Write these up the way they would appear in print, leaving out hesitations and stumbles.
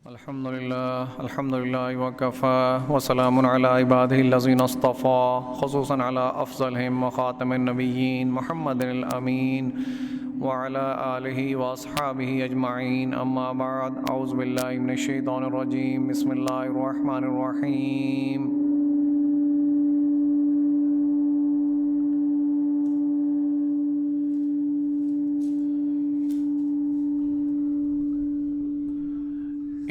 الحمدللہ وکفى وسلام علی عبادہ الذین اصطفى خصوصاً علی افضلہم وخاتم النبیین محمد الامین وعلی آلہ واصحابہ اجمعین اما بعد اعوذ باللہ من الشیطان الرجیم بسم اللہ الرحمن الرحیم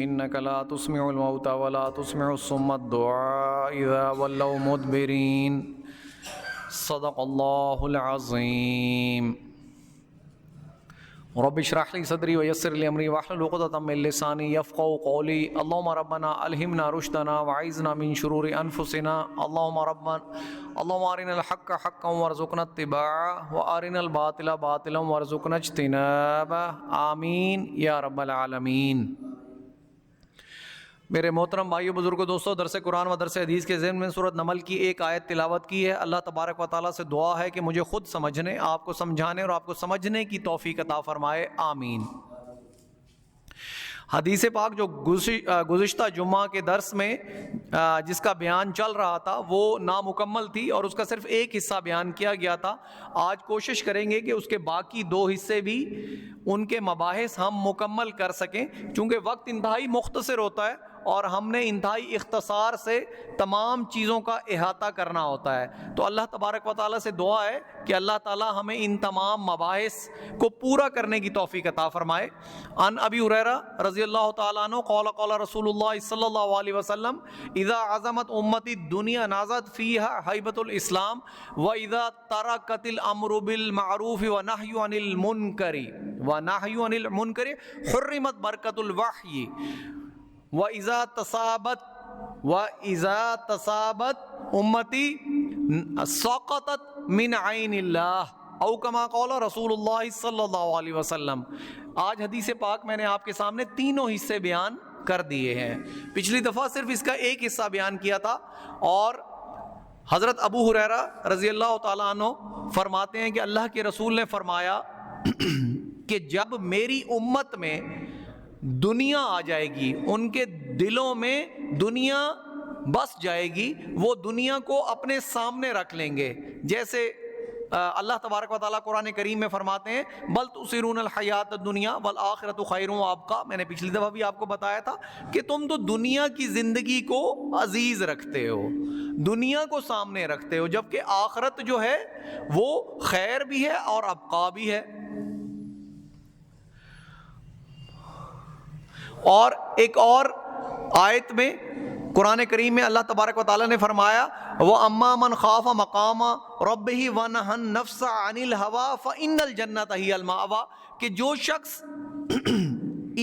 إنك لا تسمع الموتى ولا تسمع الصم الدعاء إذا ولوا مدبرين صدق الله العظيم رب اشرح لي صدري ويسر لي أمري واحلل عقدة من لساني يفقهوا قولي اللهم ربنا ألهمنا رشدنا وأعذنا من شرور أنفسنا اللهم أرنا الحق حقا وارزقنا اتباعه وأرنا الباطل باطلا وارزقنا اجتنابه آمين يا رب العالمين۔ میرے محترم بھائیو بزرگوں دوستو، درس قرآن و درس حدیث کے ضمن میں سورۃ نمل کی ایک آیت تلاوت کی ہے۔ اللہ تبارک و تعالیٰ سے دعا ہے کہ مجھے خود سمجھنے، آپ کو سمجھانے اور آپ کو سمجھنے کی توفیق عطا فرمائے، آمین۔ حدیث پاک جو گزشتہ جمعہ کے درس میں جس کا بیان چل رہا تھا وہ نامکمل تھی اور اس کا صرف ایک حصہ بیان کیا گیا تھا۔ آج کوشش کریں گے کہ اس کے باقی دو حصے بھی ان کے مباحث ہم مکمل کر سکیں، چونکہ وقت انتہائی مختصر ہوتا ہے اور ہم نے انتہائی اختصار سے تمام چیزوں کا احاطہ کرنا ہوتا ہے۔ تو اللہ تبارک و تعالیٰ سے دعا ہے کہ اللہ تعالیٰ ہمیں ان تمام مباحث کو پورا کرنے کی توفیق عطا فرمائے۔ عن ابی ہریرہ رضی اللہ تعالیٰ عنہ قال قال رسول اللہ صلی اللہ علیہ وسلم اذا عظمت امتی الدنیا نازت فیہا حیبت الاسلام واذا ترکت الامر بالمعروف ونہی عن المنکر حرمت برکت الوحی وَإِذَا تَصَابَتْ أُمَّتِي سَقَطَتْ مِنْ عَيْنِ اللَّهِ او کما قال رسول اللہ صلی اللہ علیہ وسلم۔ آج حدیث پاک میں نے آپ کے سامنے تینوں حصے بیان کر دیے ہیں۔ پچھلی دفعہ صرف اس کا ایک حصہ بیان کیا تھا، اور حضرت ابو ہریرہ رضی اللہ تعالیٰ عنہ فرماتے ہیں کہ اللہ کے رسول نے فرمایا کہ جب میری امت میں دنیا آ جائے گی، ان کے دلوں میں دنیا بس جائے گی، وہ دنیا کو اپنے سامنے رکھ لیں گے، جیسے اللہ تبارک و تعالیٰ قرآن کریم میں فرماتے ہیں بل تؤثرون الحیات الدنیا والآخرۃ خیر وابقیٰ۔ میں نے پچھلی دفعہ بھی آپ کو بتایا تھا کہ تم تو دنیا کی زندگی کو عزیز رکھتے ہو، دنیا کو سامنے رکھتے ہو، جبکہ آخرت جو ہے وہ خیر بھی ہے اور ابقیٰ بھی ہے۔ اور ایک اور آیت میں قرآن کریم میں اللہ تبارک و تعالیٰ نے فرمایا وَأَمَّا مَنْ خَافَ مَقَامَ رَبِّهِ وَنَهَى النَّفْسَ عَنِ الْهَوَىٰ فَإِنَّ الْجَنَّةَ هِيَ الْمَأْوَىٰ، کہ جو شخص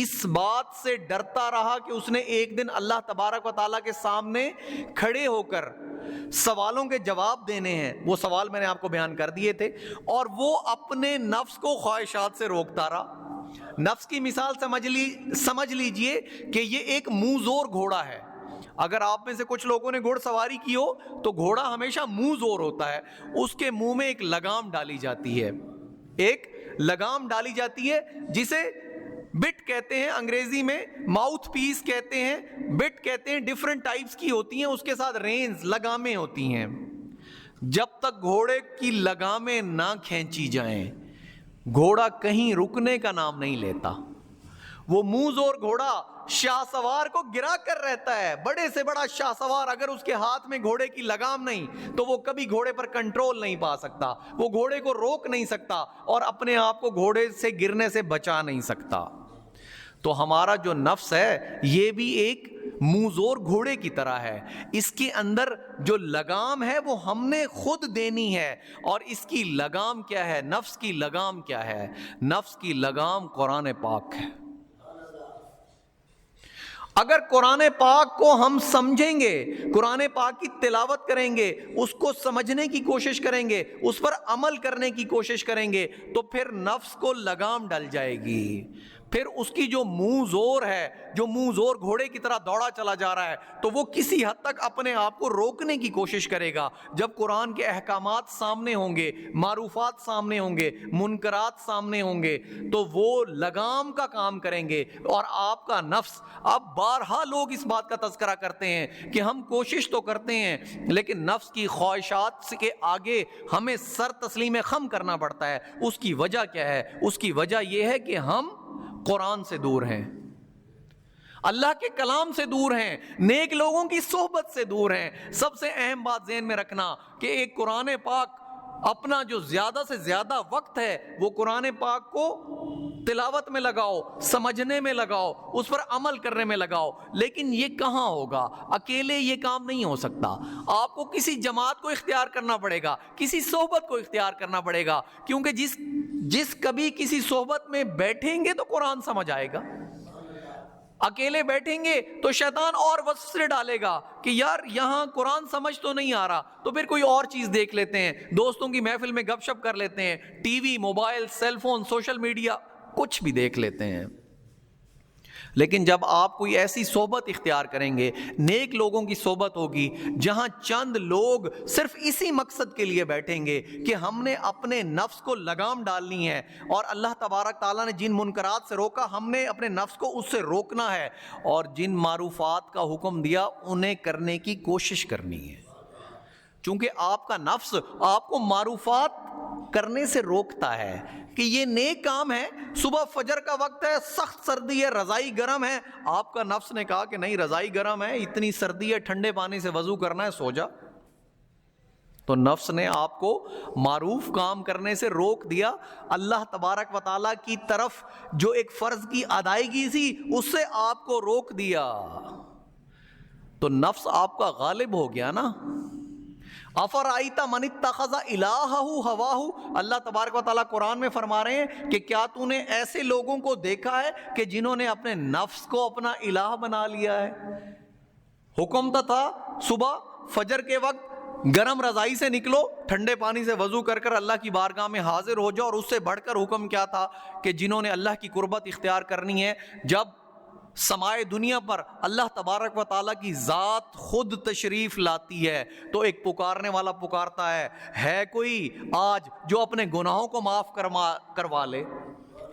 اس بات سے ڈرتا رہا کہ اس نے ایک دن اللہ تبارک و تعالیٰ کے سامنے کھڑے ہو کر سوالوں کے جواب دینے ہیں، وہ سوال میں نے آپ کو بیان کر دیے تھے، اور وہ اپنے نفس کو خواہشات سے روکتا رہا۔ نفس کی مثال سمجھ لیجئے کہ یہ ایک منہ زور گھوڑا ہے۔ اگر آپ میں سے کچھ لوگوں نے گھوڑ سواری کی ہو تو گھوڑا ہمیشہ منہ زور ہوتا ہے، اس کے منہ میں ایک لگام ڈالی جاتی ہے، ایک لگام ڈالی جاتی ہے جسے بٹ کہتے ہیں، انگریزی میں ماؤتھ پیس کہتے ہیں، بٹ کہتے ہیں، ڈیفرنٹ ٹائپس کی ہوتی ہیں، اس کے ساتھ رینز لگامیں ہوتی ہیں۔ جب تک گھوڑے کی لگامیں نہ کھینچی جائیں گھوڑا کہیں رکنے کا نام نہیں لیتا۔ وہ منہ زور گھوڑا شاہ سوار کو گرا کر رہتا ہے، بڑے سے بڑا شاہ سوار، اگر اس کے ہاتھ میں گھوڑے کی لگام نہیں تو وہ کبھی گھوڑے پر کنٹرول نہیں پا سکتا، وہ گھوڑے کو روک نہیں سکتا اور اپنے آپ کو گھوڑے سے گرنے سے بچا نہیں سکتا۔ تو ہمارا جو نفس ہے یہ بھی ایک منہ زور گھوڑے کی طرح ہے، اس کے اندر جو لگام ہے وہ ہم نے خود دینی ہے، اور اس کی لگام کیا ہے؟ نفس کی لگام کیا ہے؟ نفس کی لگام قرآن پاک ہے۔ اگر قرآن پاک کو ہم سمجھیں گے، قرآن پاک کی تلاوت کریں گے، اس کو سمجھنے کی کوشش کریں گے، اس پر عمل کرنے کی کوشش کریں گے، تو پھر نفس کو لگام ڈل جائے گی، پھر اس کی جو منہ زور ہے، جو منہ زور گھوڑے کی طرح دوڑا چلا جا رہا ہے، تو وہ کسی حد تک اپنے آپ کو روکنے کی کوشش کرے گا۔ جب قرآن کے احکامات سامنے ہوں گے، معروفات سامنے ہوں گے، منکرات سامنے ہوں گے، تو وہ لگام کا کام کریں گے۔ اور آپ کا نفس، اب بارہا لوگ اس بات کا تذکرہ کرتے ہیں کہ ہم کوشش تو کرتے ہیں لیکن نفس کی خواہشات کے آگے ہمیں سر تسلیم خم کرنا پڑتا ہے۔ اس کی وجہ کیا ہے؟ اس کی وجہ یہ ہے کہ ہم قرآن سے دور ہیں، اللہ کے کلام سے دور ہیں، نیک لوگوں کی صحبت سے دور ہیں۔ سب سے اہم بات ذہن میں رکھنا کہ ایک قرآن پاک، اپنا جو زیادہ سے زیادہ وقت ہے وہ قرآن پاک کو تلاوت میں لگاؤ، سمجھنے میں لگاؤ، اس پر عمل کرنے میں لگاؤ۔ لیکن یہ کہاں ہوگا؟ اکیلے یہ کام نہیں ہو سکتا، آپ کو کسی جماعت کو اختیار کرنا پڑے گا، کسی صحبت کو اختیار کرنا پڑے گا، کیونکہ جس کبھی کسی صحبت میں بیٹھیں گے تو قرآن سمجھ آئے گا۔ اکیلے بیٹھیں گے تو شیطان اور وسوسے ڈالے گا کہ یار یہاں قرآن سمجھ تو نہیں آ رہا، تو پھر کوئی اور چیز دیکھ لیتے ہیں، دوستوں کی محفل میں گپ شپ کر لیتے ہیں، TV, mobile, cell phone, social media, کچھ بھی دیکھ لیتے ہیں۔ لیکن جب آپ کوئی ایسی صحبت اختیار کریں گے، نیک لوگوں کی صحبت ہوگی، جہاں چند لوگ صرف اسی مقصد کے لیے بیٹھیں گے کہ ہم نے اپنے نفس کو لگام ڈالنی ہے، اور اللہ تبارک تعالیٰ نے جن منکرات سے روکا، ہم نے اپنے نفس کو اس سے روکنا ہے، اور جن معروفات کا حکم دیا انہیں کرنے کی کوشش کرنی ہے۔ چونکہ آپ کا نفس آپ کو معروفات کرنے سے روکتا ہے کہ یہ نیک کام ہے، صبح فجر کا وقت ہے، سخت سردی ہے، رضائی گرم ہے، آپ کا نفس نے کہا کہ نہیں رضائی گرم ہے، اتنی سردی ہے، ٹھنڈے پانی سے وضو کرنا ہے، سو جا۔ تو نفس نے آپ کو معروف کام کرنے سے روک دیا، اللہ تبارک و تعالیٰ کی طرف جو ایک فرض کی ادائیگی تھی اس سے آپ کو روک دیا، تو نفس آپ کا غالب ہو گیا نا۔ افرأیت من اتخذ الہہ ہواہ، اللہ تبارک و تعالیٰ قرآن میں فرما رہے ہیں کہ کیا تو نے ایسے لوگوں کو دیکھا ہے کہ جنہوں نے اپنے نفس کو اپنا الہ بنا لیا ہے؟ حکم تو تھا صبح فجر کے وقت گرم رضائی سے نکلو، ٹھنڈے پانی سے وضو کر کر اللہ کی بارگاہ میں حاضر ہو جاؤ، اور اس سے بڑھ کر حکم کیا تھا کہ جنہوں نے اللہ کی قربت اختیار کرنی ہے، جب سمائے دنیا پر اللہ تبارک و تعالیٰ کی ذات خود تشریف لاتی ہے تو ایک پکارنے والا پکارتا ہے کوئی آج جو اپنے گناہوں کو معاف کروا لے؟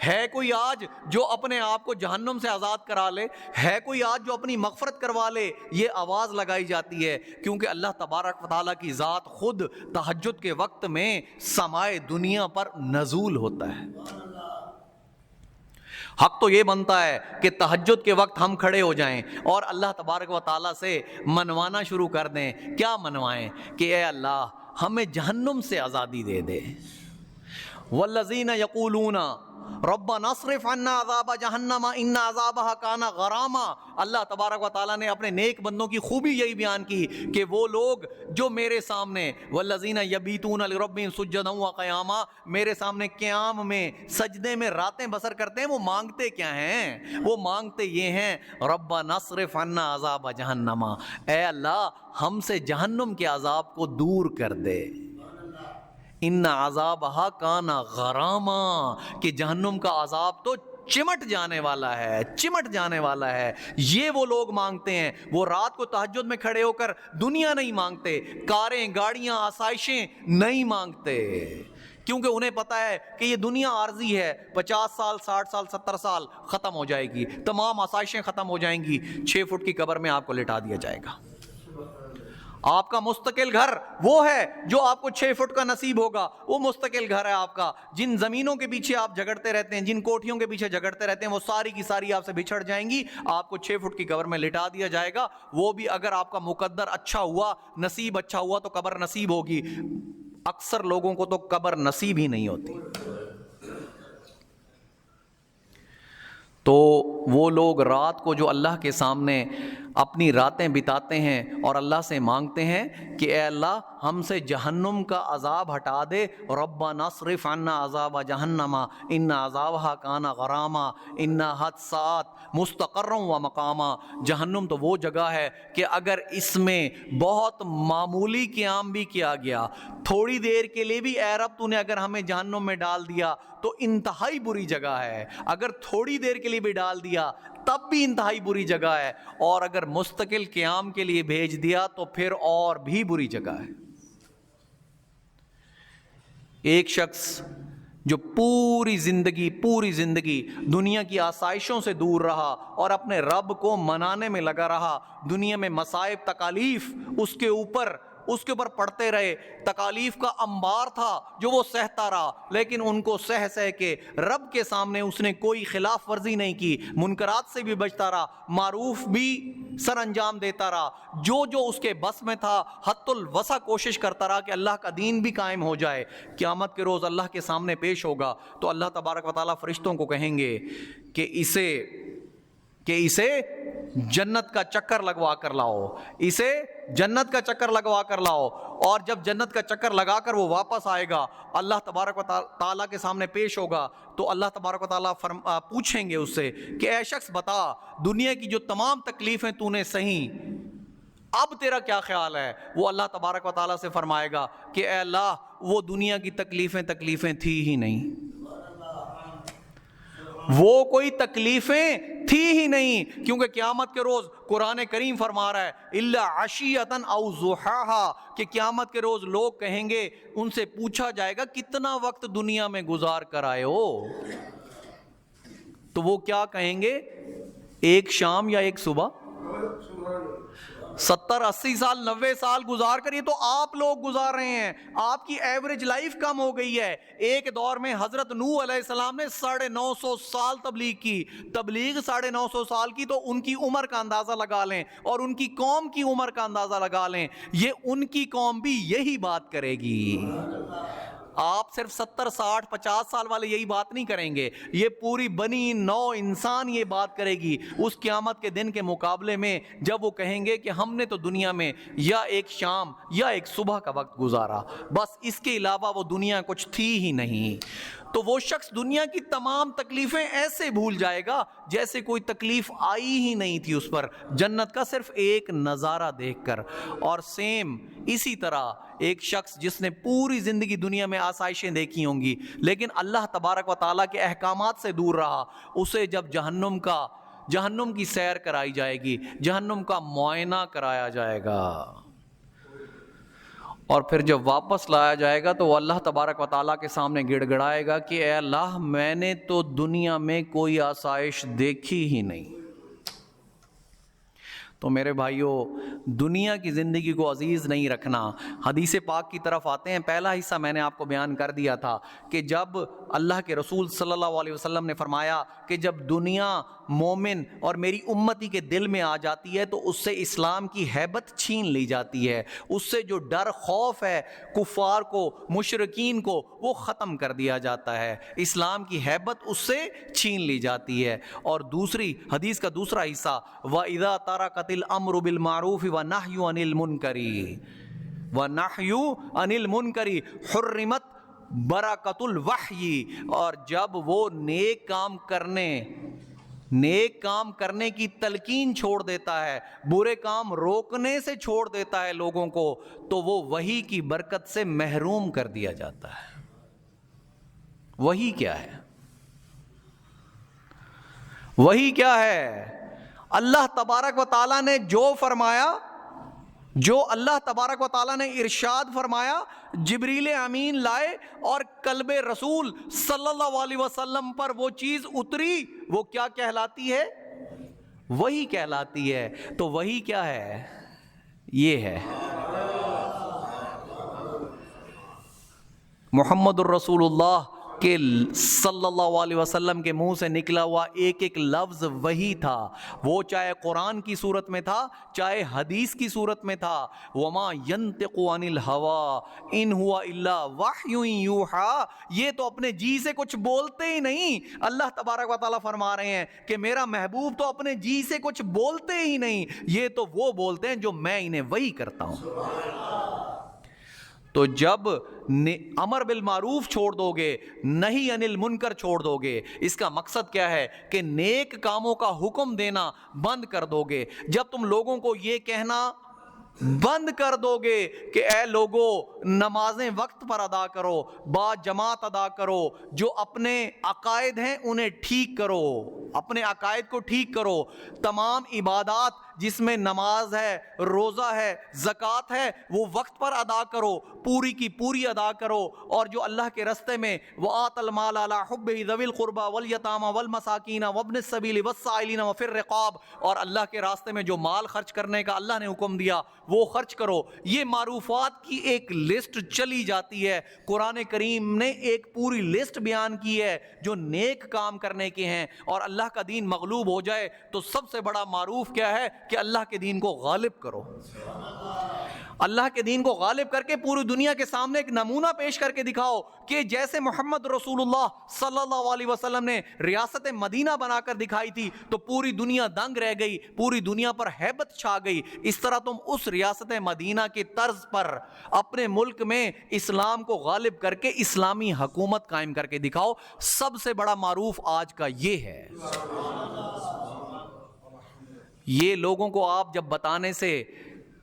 ہے کوئی آج جو اپنے آپ کو جہنم سے آزاد کرا لے؟ ہے کوئی آج جو اپنی مغفرت کروا لے؟ یہ آواز لگائی جاتی ہے کیونکہ اللہ تبارک و تعالیٰ کی ذات خود تہجد کے وقت میں سمائے دنیا پر نزول ہوتا ہے۔ حق تو یہ بنتا ہے کہ تہجد کے وقت ہم کھڑے ہو جائیں اور اللہ تبارک و تعالیٰ سے منوانا شروع کر دیں۔ کیا منوائیں؟ کہ اے اللہ ہمیں جہنم سے آزادی دے دے۔ والذین یقولون ربنا اصرف عنا عذاب جہنم ان عذابها کان غراما، اللہ تبارک و تعالیٰ نے اپنے نیک بندوں کی خوبی یہی بیان کی کہ وہ لوگ جو میرے سامنے والذین یبیتون لربہم سجدا وقیاما، میرے سامنے قیام میں سجدے میں راتیں بسر کرتے ہیں، وہ مانگتے کیا ہیں؟ وہ مانگتے یہ ہیں ربنا اصرف عنا عذاب جہنم، اے اللہ ہم سے جہنم کے عذاب کو دور کر دے۔ ان عذابہا کانا غراما، کہ جہنم کا عذاب تو چمٹ جانے والا ہے، چمٹ جانے والا ہے۔ یہ وہ لوگ مانگتے ہیں، وہ رات کو تہجد میں کھڑے ہو کر دنیا نہیں مانگتے، کاریں، گاڑیاں، آسائشیں نہیں مانگتے، کیونکہ انہیں پتا ہے کہ یہ دنیا عارضی ہے، 50 سال، 60 سال، 70 سال ختم ہو جائے گی، تمام آسائشیں ختم ہو جائیں گی، 6 فٹ کی قبر میں آپ کو لٹا دیا جائے گا۔ آپ کا مستقل گھر وہ ہے جو آپ کو 6 فٹ کا نصیب ہوگا، وہ مستقل گھر ہے آپ کا۔ جن زمینوں کے پیچھے آپ جھگڑتے رہتے ہیں، جن کوٹھیوں کے پیچھے جھگڑتے رہتے ہیں، وہ ساری کی ساری آپ سے بچھڑ جائیں گی، آپ کو 6 فٹ کی قبر میں لٹا دیا جائے گا۔ وہ بھی اگر آپ کا مقدر اچھا ہوا، نصیب اچھا ہوا تو قبر نصیب ہوگی، اکثر لوگوں کو تو قبر نصیب ہی نہیں ہوتی۔ تو وہ لوگ رات کو جو اللہ کے سامنے اپنی راتیں بتاتے ہیں اور اللہ سے مانگتے ہیں کہ اے اللہ ہم سے جہنم کا عذاب ہٹا دے، ربنا اصرف عنا عذاب جہنم ان عذابها کان غراما انھا ساءت مستقرا ومقاما۔ جہنم تو وہ جگہ ہے کہ اگر اس میں بہت معمولی قیام بھی کیا گیا، تھوڑی دیر کے لیے بھی اے رب تو نے اگر ہمیں جہنم میں ڈال دیا تو انتہائی بری جگہ ہے، اگر تھوڑی دیر کے لیے بھی ڈال دیا تب بھی انتہائی بری جگہ ہے، اور اگر مستقل قیام کے لیے بھیج دیا تو پھر اور بھی بری جگہ ہے۔ ایک شخص جو پوری زندگی دنیا کی آسائشوں سے دور رہا اور اپنے رب کو منانے میں لگا رہا، دنیا میں مصائب تکالیف اس کے اوپر پڑتے رہے، تکالیف کا انبار تھا جو وہ سہتا رہا، لیکن ان کو سہ کے رب کے سامنے اس نے کوئی خلاف ورزی نہیں کی، منکرات سے بھی بچتا رہا، معروف بھی سر انجام دیتا رہا، جو اس کے بس میں تھا حد الوسع کوشش کرتا رہا کہ اللہ کا دین بھی قائم ہو جائے۔ قیامت کے روز اللہ کے سامنے پیش ہوگا تو اللہ تبارک و تعالیٰ فرشتوں کو کہیں گے کہ اسے جنت کا چکر لگوا کر لاؤ، اسے جنت کا چکر لگوا کر لاؤ۔ اور جب جنت کا چکر لگا کر وہ واپس آئے گا، اللہ تبارک و تعالیٰ کے سامنے پیش ہوگا تو اللہ تبارک و تعالیٰ پوچھیں گے اس سے کہ اے شخص بتا، دنیا کی جو تمام تکلیفیں تو نے سہیں، اب تیرا کیا خیال ہے؟ وہ اللہ تبارک و تعالیٰ سے فرمائے گا کہ اے اللہ وہ دنیا کی تکلیفیں تھی ہی نہیں، وہ کوئی تکلیفیں تھی ہی نہیں، کیونکہ قیامت کے روز قرآن کریم فرما رہا ہے الا عشیۃ او ضحاها، کہ قیامت کے روز لوگ کہیں گے، ان سے پوچھا جائے گا کتنا وقت دنیا میں گزار کر آئے ہو، تو وہ کیا کہیں گے؟ ایک شام یا ایک صبح؟ 70 80 سال 90 سال گزار کر، یہ تو آپ لوگ گزار رہے ہیں، آپ کی ایوریج لائف کم ہو گئی ہے۔ ایک دور میں حضرت نوح علیہ السلام نے 950 سال تبلیغ کی، 950 سال کی، تو ان کی عمر کا اندازہ لگا لیں اور ان کی قوم کی عمر کا اندازہ لگا لیں، یہ ان کی قوم بھی یہی بات کرے گی۔ آپ صرف 70 60 50 سال والے یہی بات نہیں کریں گے، یہ پوری بنی نو انسان یہ بات کرے گی اس قیامت کے دن کے مقابلے میں، جب وہ کہیں گے کہ ہم نے تو دنیا میں یا ایک شام یا ایک صبح کا وقت گزارا، بس اس کے علاوہ وہ دنیا کچھ تھی ہی نہیں۔ تو وہ شخص دنیا کی تمام تکلیفیں ایسے بھول جائے گا جیسے کوئی تکلیف آئی ہی نہیں تھی اس پر، جنت کا صرف ایک نظارہ دیکھ کر۔ اور سیم اسی طرح ایک شخص جس نے پوری زندگی دنیا میں آسائشیں دیکھی ہوں گی لیکن اللہ تبارک و تعالیٰ کے احکامات سے دور رہا، اسے جب جہنم کی سیر کرائی جائے گی، جہنم کا معائنہ کرایا جائے گا، اور پھر جب واپس لایا جائے گا تو وہ اللہ تبارک و تعالیٰ کے سامنے گڑ گڑائے گا کہ اے اللہ میں نے تو دنیا میں کوئی آسائش دیکھی ہی نہیں۔ تو میرے بھائیوں، دنیا کی زندگی کو عزیز نہیں رکھنا۔ حدیث پاک کی طرف آتے ہیں، پہلا حصہ میں نے آپ کو بیان کر دیا تھا کہ جب اللہ کے رسول صلی اللہ علیہ وسلم نے فرمایا کہ جب دنیا مومن اور میری امتی کے دل میں آ جاتی ہے تو اس سے اسلام کی ہیبت چھین لی جاتی ہے، اس سے جو ڈر خوف ہے کفار کو، مشرکین کو، وہ ختم کر دیا جاتا ہے، اسلام کی ہیبت اس سے چھین لی جاتی ہے۔ اور دوسری حدیث کا دوسرا حصہ، وَإِذَا تَرَكَتِ الْأَمْرُ بِالْمَعْرُوفِ وَنَهْيُ عَنِ الْمُنْكَرِ حُرِّمَتْ برکت الوحی، اور جب وہ نیک کام کرنے کی تلقین چھوڑ دیتا ہے، برے کام روکنے سے چھوڑ دیتا ہے لوگوں کو، تو وہ وحی کی برکت سے محروم کر دیا جاتا ہے۔ وحی کیا ہے؟ وحی کیا ہے؟ اللہ تبارک و تعالیٰ نے جو فرمایا، جو اللہ تبارک و تعالیٰ نے ارشاد فرمایا، جبریل امین لائے اور قلب رسول صلی اللہ علیہ وسلم پر وہ چیز اتری، وہ کیا کہلاتی ہے؟ وحی کہلاتی ہے۔ تو وحی کیا ہے؟ یہ ہے محمد الرسول اللہ کہ صلی اللہ علیہ وسلم کے منہ سے نکلا ہوا ایک ایک لفظ وہی تھا، وہ چاہے قرآن کی صورت میں تھا چاہے حدیث کی صورت میں تھا۔ وما ينطق عن الهوى ان هو الا وحی یوحى، یہ تو اپنے جی سے کچھ بولتے ہی نہیں۔ اللہ تبارک و تعالیٰ فرما رہے ہیں کہ میرا محبوب تو اپنے جی سے کچھ بولتے ہی نہیں، یہ تو وہ بولتے ہیں جو میں انہیں وحی کرتا ہوں۔ تو جب امر بالمعروف چھوڑ دو گے، نہی عن المنکر چھوڑ دو گے، اس کا مقصد کیا ہے کہ نیک کاموں کا حکم دینا بند کر دو گے۔ جب تم لوگوں کو یہ کہنا بند کر دو گے کہ اے لوگو نمازیں وقت پر ادا کرو، با جماعت ادا کرو، جو اپنے عقائد ہیں انہیں ٹھیک کرو، اپنے عقائد کو ٹھیک کرو، تمام عبادات جس میں نماز ہے، روزہ ہے، زکوٰۃ ہے، وہ وقت پر ادا کرو، پوری کی پوری ادا کرو، اور جو اللہ کے رستے میں وآت المال علی حبہ ذوی القربى والیتامى والمساکین وابن السبیل والسائلین وفی الرقاب، اور اللہ کے راستے میں جو مال خرچ کرنے کا اللہ نے حکم دیا وہ خرچ کرو۔ یہ معروفات کی ایک لسٹ چلی جاتی ہے، قرآن کریم نے ایک پوری لسٹ بیان کی ہے جو نیک کام کرنے کے ہیں، اور اللہ کا دین مغلوب ہو جائے تو سب سے بڑا معروف کیا ہے کہ اللہ کے دین کو غالب کرو۔ اللہ کے دین کو غالب کر کے پوری دنیا کے سامنے ایک نمونہ پیش کر کے دکھاؤ کہ جیسے محمد رسول اللہ صلی اللہ علیہ وسلم نے ریاست مدینہ بنا کر دکھائی تھی تو پوری دنیا دنگ رہ گئی، پوری دنیا پر ہیبت چھا گئی، اس طرح تم اس ریاست مدینہ کے طرز پر اپنے ملک میں اسلام کو غالب کر کے اسلامی حکومت قائم کر کے دکھاؤ۔ سب سے بڑا معروف آج کا یہ ہے۔ یہ لوگوں کو آپ جب بتانے سے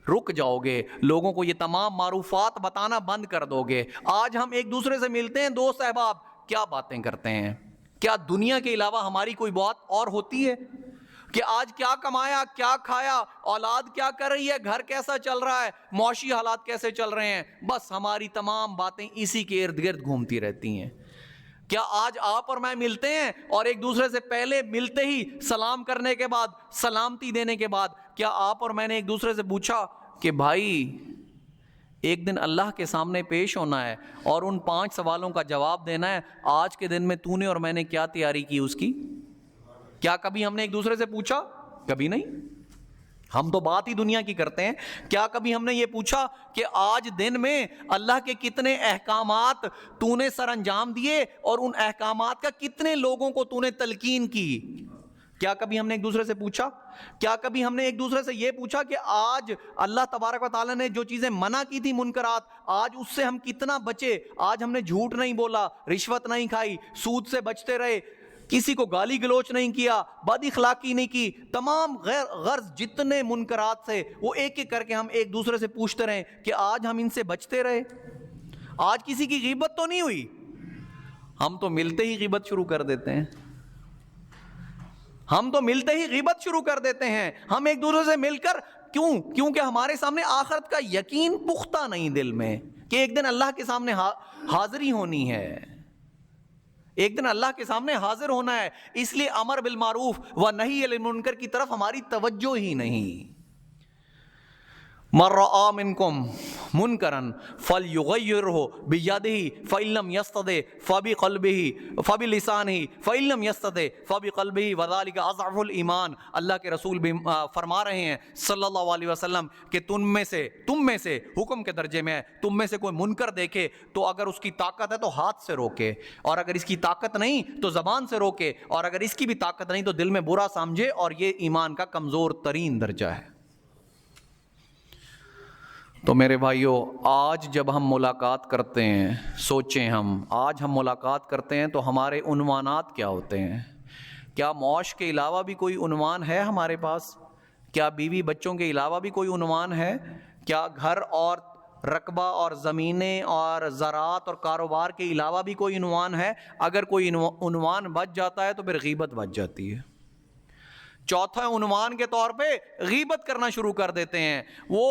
رک جاؤ گے، لوگوں کو یہ تمام معروفات بتانا بند کر دو گے۔ آج ہم ایک دوسرے سے ملتے ہیں، دوست احباب، کیا باتیں کرتے ہیں؟ کیا دنیا کے علاوہ ہماری کوئی بات اور ہوتی ہے؟ کہ آج کیا کمایا، کیا کھایا، اولاد کیا کر رہی ہے، گھر کیسا چل رہا ہے، معاشی حالات کیسے چل رہے ہیں، بس ہماری تمام باتیں اسی کے ارد گرد گھومتی رہتی ہیں۔ کیا آج آپ اور میں ملتے ہیں اور ایک دوسرے سے پہلے ملتے ہی سلام کرنے کے بعد، سلامتی دینے کے بعد، کیا آپ اور میں نے ایک دوسرے سے پوچھا کہ بھائی ایک دن اللہ کے سامنے پیش ہونا ہے اور ان 5 سوالوں کا جواب دینا ہے، آج کے دن میں تو نے اور میں نے کیا تیاری کی اس کی؟ کیا کبھی ہم نے ایک دوسرے سے پوچھا؟ کبھی نہیں۔ ہم تو بات ہی دنیا کی کرتے ہیں، کیا کبھی ہم نے یہ پوچھا کہ آج دن میں اللہ کے کتنے احکامات تو نے سر انجام دیے اور ان احکامات کا کتنے لوگوں کو تو نے تلقین کی؟ کیا کبھی ہم نے ایک دوسرے سے پوچھا؟ کیا کبھی ہم نے ایک دوسرے سے یہ پوچھا کہ آج اللہ تبارک و تعالیٰ نے جو چیزیں منع کی تھی منکرات، آج اس سے ہم کتنا بچے؟ آج ہم نے جھوٹ نہیں بولا، رشوت نہیں کھائی، سود سے بچتے رہے، کسی کو گالی گلوچ نہیں کیا، بد اخلاقی نہیں کی، تمام غرض جتنے منکرات سے وہ ایک ایک کر کے ہم ایک دوسرے سے پوچھتے رہے کہ آج ہم ان سے بچتے رہے؟ آج کسی کی غیبت تو نہیں ہوئی؟ ہم تو ملتے ہی غیبت شروع کر دیتے ہیں، ہم تو ملتے ہی غیبت شروع کر دیتے ہیں۔ ہم ایک دوسرے سے مل کر کیونکہ ہمارے سامنے آخرت کا یقین پختہ نہیں دل میں کہ ایک دن اللہ کے سامنے حاضری ہونی ہے، ایک دن اللہ کے سامنے حاضر ہونا ہے، اس لیے امر بالمعروف و نہی عن المنکر کی طرف ہماری توجہ ہی نہیں۔ من رأى منكم منکرا فلیغیرہ بیدہ فإن لم یستطع فبقلبہ فبلسانہ فإن لم یستطع فبقلبہ وذلک اضعف الایمان۔ اللہ کے رسول بھی فرما رہے ہیں صلی اللہ علیہ وسلم کہ تم میں سے حکم کے درجے میں ہے، تم میں سے کوئی منکر دیکھے تو اگر اس کی طاقت ہے تو ہاتھ سے روکے، اور اگر اس کی طاقت نہیں تو زبان سے روکے، اور اگر اس کی بھی طاقت نہیں تو دل میں برا سمجھے، اور یہ ایمان کا کمزور ترین درجہ ہے۔ تو میرے بھائیو، آج جب ہم ملاقات کرتے ہیں، سوچیں آج ہم ملاقات کرتے ہیں تو ہمارے عنوانات کیا ہوتے ہیں؟ کیا معاش کے علاوہ بھی کوئی عنوان ہے ہمارے پاس؟ کیا بیوی بچوں کے علاوہ بھی کوئی عنوان ہے؟ کیا گھر اور رقبہ اور زمینیں اور زراعت اور کاروبار کے علاوہ بھی کوئی عنوان ہے؟ اگر کوئی عنوان بچ جاتا ہے تو پھر غیبت بچ جاتی ہے۔ چوتھا عنوان کے طور پہ غیبت کرنا شروع کر دیتے ہیں۔ وہ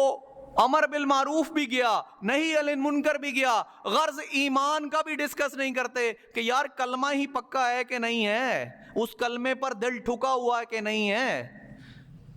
امر بالمعروف بھی گیا، نہی عن المنکر بھی گیا، غرض ایمان کا بھی ڈسکس نہیں کرتے کہ یار کلمہ ہی پکا ہے کہ نہیں ہے، اس کلمے پر دل ٹھکا ہوا ہے کہ نہیں ہے۔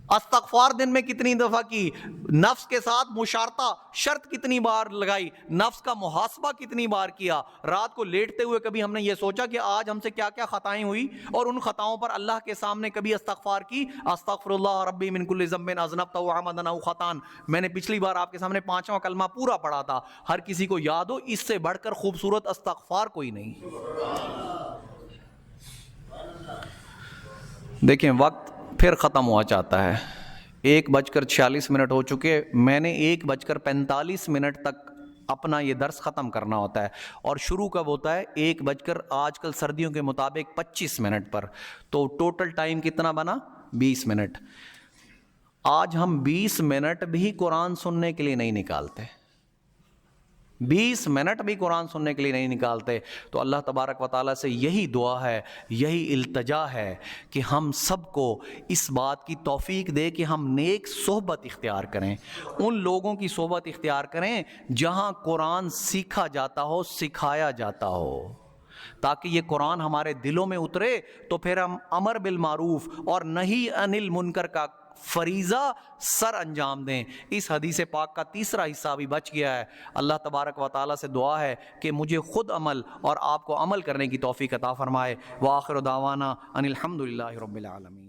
استغفار دن میں کتنی دفعہ کی، نفس کے ساتھ مشارطہ شرط کتنی بار لگائی، نفس کا محاسبہ کتنی بار کیا، رات کو لیٹتے ہوئے کبھی ہم نے یہ سوچا کہ آج ہم سے کیا کیا خطائیں ہوئی، اور ان خطاؤں پر اللہ کے سامنے کبھی استغفار کی، استغفر اللہ ربی من کل ذنب اذنبتہ عمدا او خطأ۔ میں نے پچھلی بار آپ کے سامنے 5واں کلمہ پورا پڑھا تھا، ہر کسی کو یاد ہو، اس سے بڑھ کر خوبصورت استغفار کوئی نہیں۔ دیکھیں وقت پھر ختم ہوا چاہتا ہے، 1:46 ہو چکے، میں نے 1:45 تک اپنا یہ درس ختم کرنا ہوتا ہے، اور شروع کب ہوتا ہے؟ 1 آج کل سردیوں کے مطابق 25 پر، تو ٹوٹل ٹائم کتنا بنا؟ 20 منٹ۔ آج ہم 20 منٹ بھی قرآن سننے کے لیے نہیں نکالتے، 20 منٹ بھی قرآن سننے کے لیے نہیں نکالتے۔ تو اللہ تبارک و تعالیٰ سے یہی دعا ہے، یہی التجا ہے کہ ہم سب کو اس بات کی توفیق دے کہ ہم نیک صحبت اختیار کریں، ان لوگوں کی صحبت اختیار کریں جہاں قرآن سیکھا جاتا ہو، سکھایا جاتا ہو، تاکہ یہ قرآن ہمارے دلوں میں اترے، تو پھر ہم امر بالمعروف اور نہی عن المنکر کا فریضہ سر انجام دیں۔ اس حدیث پاک کا تیسرا حصہ بھی بچ گیا ہے۔ اللہ تبارک و تعالیٰ سے دعا ہے کہ مجھے خود عمل اور آپ کو عمل کرنے کی توفیق عطا فرمائے۔ وآخر دعوانا ان الحمد للہ رب العالمین۔